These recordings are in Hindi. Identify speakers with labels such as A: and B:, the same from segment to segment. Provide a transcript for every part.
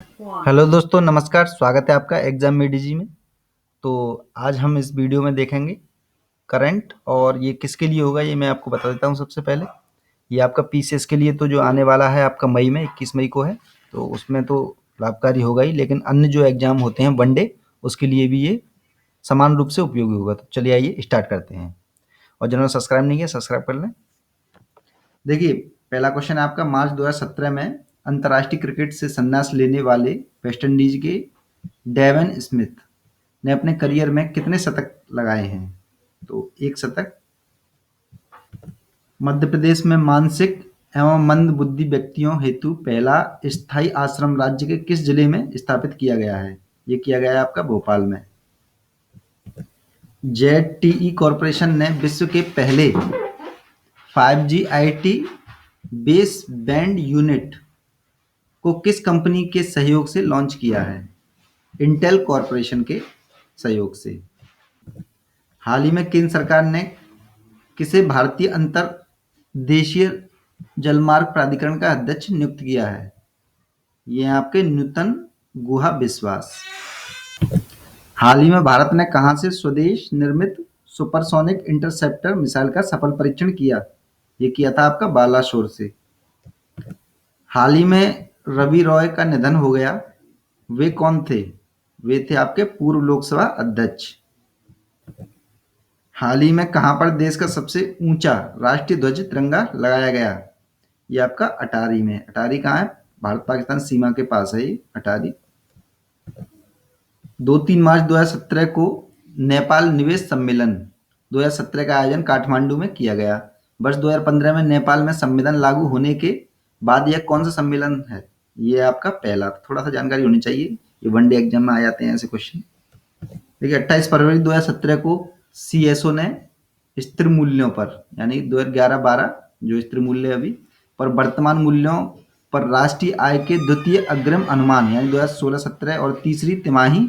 A: हेलो दोस्तों, नमस्कार। स्वागत है आपका एग्जाम में डीजी में। तो आज हम इस वीडियो में देखेंगे करंट, और ये किसके लिए होगा ये मैं आपको बता देता हूँ। सबसे पहले ये आपका पीसीएस के लिए तो जो आने वाला है आपका मई में 21 मई को है, तो उसमें तो लाभकारी होगा ही, लेकिन अन्य जो एग्जाम होते हैं वनडे, उसके लिए भी ये समान रूप से उपयोगी होगा। तो चलिए आइए स्टार्ट करते हैं। और जिन्होंने सब्सक्राइब नहीं किया सब्सक्राइब कर लें। देखिए, पहला क्वेश्चन है आपका। मार्च 2017 में अंतर्राष्ट्रीय क्रिकेट से संन्यास लेने वाले वेस्टइंडीज के डेवन स्मिथ ने अपने करियर में कितने शतक लगाए हैं? तो एक शतक। मध्य प्रदेश में मानसिक एवं मंद बुद्धि व्यक्तियों हेतु पहला स्थायी आश्रम राज्य के किस जिले में स्थापित किया गया है? ये किया गया है आपका भोपाल में। जेडटीई कॉरपोरेशन ने विश्व के पहले 5G IT base band unit को किस कंपनी के सहयोग से लॉन्च किया है? इंटेल कॉरपोरेशन के सहयोग से। हाल ही में केंद्र सरकार ने किसे भारतीय अंतर्देशीय जलमार्ग प्राधिकरण का अध्यक्ष नियुक्त किया है? ये हैं आपके नूतन गुहा विश्वास। हाल ही में भारत ने कहां से स्वदेश निर्मित सुपरसोनिक इंटरसेप्टर मिसाइल का सफल परीक्षण किया? ये किया था आपका बालासोर से। हाल ही में रवि रॉय का निधन हो गया, वे कौन थे? वे थे आपके पूर्व लोकसभा अध्यक्ष। हाल ही में कहां पर देश का सबसे ऊंचा राष्ट्रीय ध्वज तिरंगा लगाया गया? ये आपका अटारी में। अटारी कहाँ है? भारत पाकिस्तान सीमा के पास है ये अटारी। 2-3 मार्च 2017 को नेपाल निवेश सम्मेलन 2017 का आयोजन काठमांडू में किया गया। वर्ष 2015 में नेपाल में संविधान लागू होने के बाद यह कौन सा सम्मेलन है? ये आपका पहला। थोड़ा सा जानकारी होनी चाहिए, ये वनडे एग्जाम में आ जाते हैं ऐसे क्वेश्चन। देखिए, 28 फरवरी 2017 को सीएसओ ने स्थिर मूल्यों पर, यानी 2011-12 जो स्थिर मूल्य है अभी पर, वर्तमान मूल्यों पर राष्ट्रीय आय के द्वितीय अग्रिम अनुमान यानी 2016-17 और तीसरी तिमाही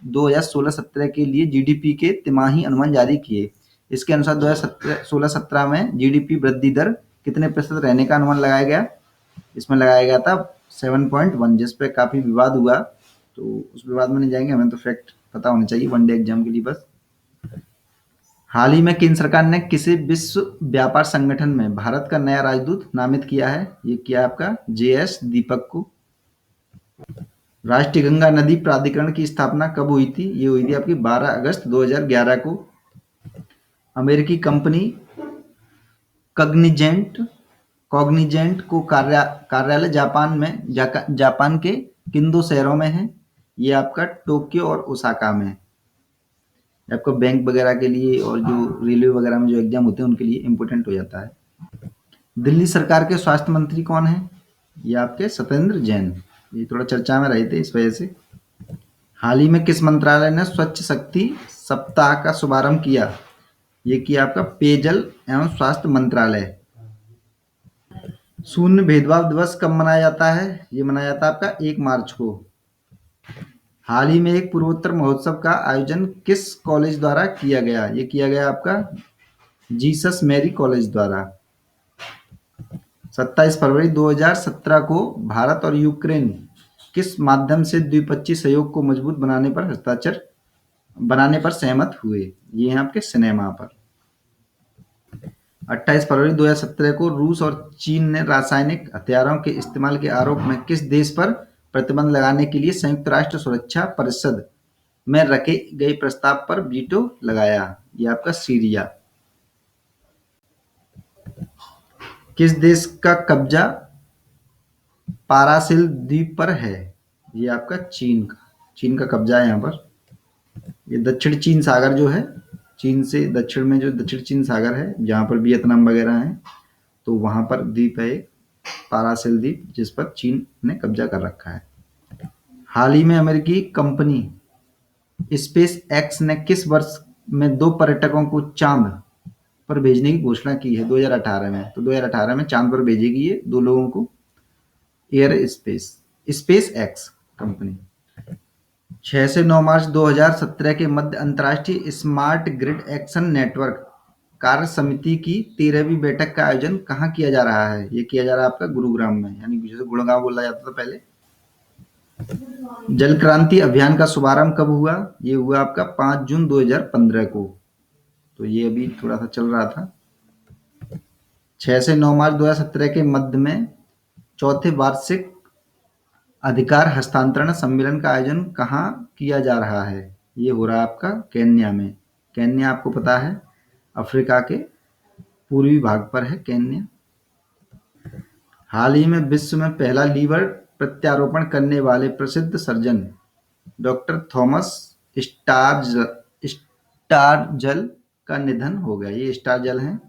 A: 2016-17 के लिए जीडीपी के तिमाही अनुमान जारी किए। इसके अनुसार 2016-17 में जीडीपी वृद्धि दर कितने प्रतिशत रहने का अनुमान लगाया गया? इसमें लगाया गया था 7.1, जिस पे काफी विवाद हुआ, तो उस विवाद में नहीं जाएंगे, हमें तो फैक्ट पता होने चाहिए वनडे एग्जाम के लिए बस। हाल ही में केंद्र सरकार ने किसे विश्व व्यापार संगठन में भारत का नया राजदूत नामित किया है? ये किया आपका जेएस दीपक को। राष्ट्रीय गंगा नदी प्राधिकरण की स्थापना कब हुई थी? ये हुई थी आपकी 12 अगस्त 2011 को। अमेरिकी कंपनी कॉग्निजेंट कॉग्निजेंट को कार्यालय जापान के किन दो शहरों में है? ये आपका टोक्यो और ओसाका में। आपको बैंक वगैरह के लिए और जो रेलवे वगैरह में जो एग्जाम होते हैं उनके लिए इम्पोर्टेंट हो जाता है। दिल्ली सरकार के स्वास्थ्य मंत्री कौन है? ये आपके सत्येंद्र जैन। ये थोड़ा चर्चा में रहे थे इस वजह से। हाल ही में किस मंत्रालय ने स्वच्छ शक्ति सप्ताह का शुभारंभ किया? ये किया आपका पेयजल एवं स्वास्थ्य मंत्रालय। शून्य भेदभाव दिवस कब मनाया जाता है? ये मनाया जाता है आपका 1 मार्च को। हाल ही में एक पूर्वोत्तर महोत्सव का आयोजन किस कॉलेज द्वारा किया गया? ये किया गया आपका जीसस मैरी कॉलेज द्वारा। 27 फरवरी 2017 को भारत और यूक्रेन किस माध्यम से द्विपक्षीय सहयोग को मजबूत बनाने पर सहमत हुए? ये हैं आपके सिनेमा पर। 28 फरवरी 2017 को रूस और चीन ने रासायनिक हथियारों के इस्तेमाल के आरोप में किस देश पर प्रतिबंध लगाने के लिए संयुक्त राष्ट्र सुरक्षा परिषद में रखे गए प्रस्ताव पर वीटो लगाया? ये आपका सीरिया। किस देश का कब्जा पारासिल द्वीप पर है? ये आपका चीन का कब्जा है यहाँ पर। ये दक्षिण चीन सागर जो है, चीन से दक्षिण में जो दक्षिण चीन सागर है, जहाँ पर वियतनाम वगैरह है, तो वहां पर द्वीप है एक पारासिल द्वीप, जिस पर चीन ने कब्जा कर रखा है। हाल ही में अमेरिकी कंपनी स्पेस एक्स ने किस वर्ष में 2 पर्यटकों को चांद पर भेजने की घोषणा की है? 2018 में। तो 2018 में चांद पर भेजेगी ये 2 लोगों को एयर स्पेस एक्स कंपनी। 6 से 9 मार्च 2017 के मध्य अंतर्राष्ट्रीय स्मार्ट ग्रिड एक्शन नेटवर्क कार्य समिति की 13वीं बैठक का आयोजन कहाँ किया जा रहा है? ये किया जा रहा है आपका गुरुग्राम में, यानी जैसे गुड़गांव बोला जाता था पहले, जल क्रांति अभियान का शुभारंभ कब हुआ? ये हुआ आपका 5 जून 2015 को। तो ये अभी थोड़ा सा चल रहा था। 6 से 9 मार्च 2017 के मध्य में चौथे वार्षिक अधिकार हस्तांतरण सम्मेलन का आयोजन कहाँ किया जा रहा है? ये हो रहा है आपका केन्या में। केन्या आपको पता है अफ्रीका के पूर्वी भाग पर है केन्या। हाल ही में विश्व में पहला लीवर प्रत्यारोपण करने वाले प्रसिद्ध सर्जन डॉक्टर थॉमस स्टारजल का निधन हो गया। ये स्टारजल हैं,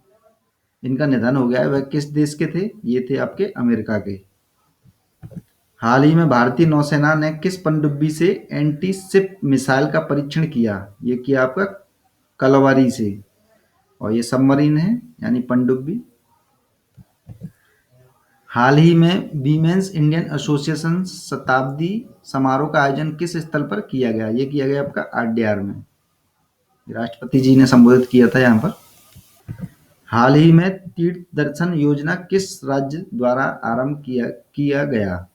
A: इनका निधन हो गया है। वह किस देश के थे? ये थे आपके अमेरिका के। हाल ही में भारतीय नौसेना ने किस पनडुब्बी से एंटी शिप मिसाइल का परीक्षण किया? ये किया आपका कलवारी से, और ये सबमरीन है यानी पनडुब्बी। हाल ही में वीमेंस इंडियन एसोसिएशन शताब्दी समारोह का आयोजन किस स्थल पर किया गया? ये किया गया आपका आरडीआर में। राष्ट्रपति जी ने संबोधित किया था यहाँ पर। हाल ही में तीर्थ दर्शन योजना किस राज्य द्वारा आरंभ किया गया?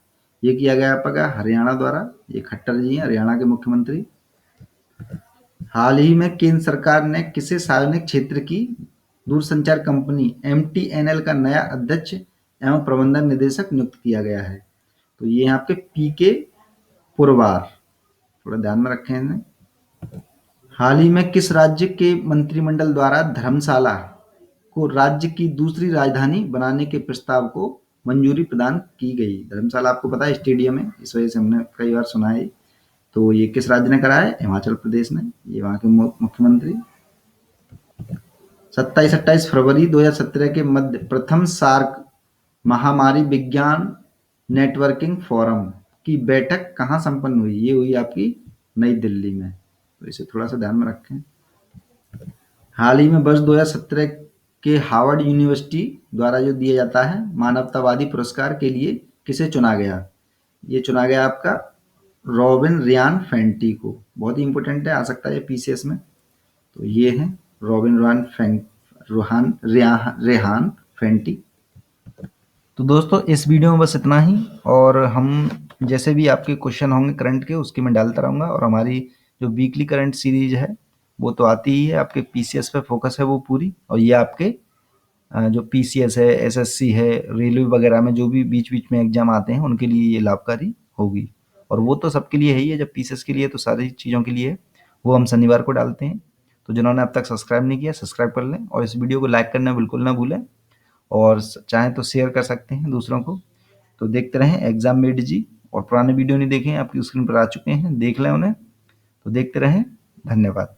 A: ये किया गया आपका हरियाणा द्वारा। ये खट्टर जी हैं, हरियाणा के मुख्यमंत्री। हाल ही में केंद्र सरकार ने किसे सार्वजनिक क्षेत्र की दूरसंचार कंपनी एमटीएनएल का नया अध्यक्ष एवं प्रबंधन निदेशक नियुक्त किया गया है? तो ये हैं आपके पीके पुरवार। थोड़ा ध्यान में रखें इन्हें। हाल ही में किस राज्य के मंत्रिमंडल द्वारा धर्मशाला को राज्य की दूसरी राजधानी बनाने के प्रस्ताव को मंजूरी प्रदान की गई? धर्मशाला आपको पता है स्टेडियम है, इस वजह से हमने कई बार सुना है। तो ये किस राज्य ने करा है? हिमाचल प्रदेश ने। ये वहाँ के मुख्यमंत्री। 27-28 फरवरी 2017 के मध्य प्रथम सार्क महामारी विज्ञान नेटवर्किंग फोरम की बैठक कहाँ संपन्न हुई? ये हुई आपकी नई दिल्ली में। तो इसे थोड़ा सा ध्यान में रखें। हाल ही में वर्ष 2017 के हार्वर्ड यूनिवर्सिटी द्वारा जो दिया जाता है मानवतावादी पुरस्कार के लिए किसे चुना गया? ये चुना गया आपका रॉबिन रियान फेंटी को। बहुत ही इंपॉर्टेंट है, आ सकता है पीसीएस में। तो ये है रॉबिन रेहान फेंटी। तो दोस्तों इस वीडियो में बस इतना ही, और हम जैसे भी आपके क्वेश्चन होंगे करंट के उसके मैं डालता रहूँगा। और हमारी जो वीकली करंट सीरीज है वो तो आती ही है, आपके पीसीएस पे फोकस है वो पूरी। और ये आपके जो पीसीएस है, एसएससी है, रेलवे वगैरह में जो भी बीच बीच में एग्जाम आते हैं उनके लिए ये लाभकारी होगी। और वो तो सबके लिए है ही है, जब पीसीएस के लिए तो सारी चीज़ों के लिए है। वो हम शनिवार को डालते हैं। तो जिन्होंने अब तक सब्सक्राइब नहीं किया सब्सक्राइब कर लें, और इस वीडियो को लाइक करना बिल्कुल ना भूलें, और चाहें तो शेयर कर सकते हैं दूसरों को। तो देखते रहें एग्जाम मेड जी, और पुराने वीडियो नहीं देखे हैं आपकी स्क्रीन पर आ चुके हैं, देख लें उन्हें। तो देखते रहें, धन्यवाद।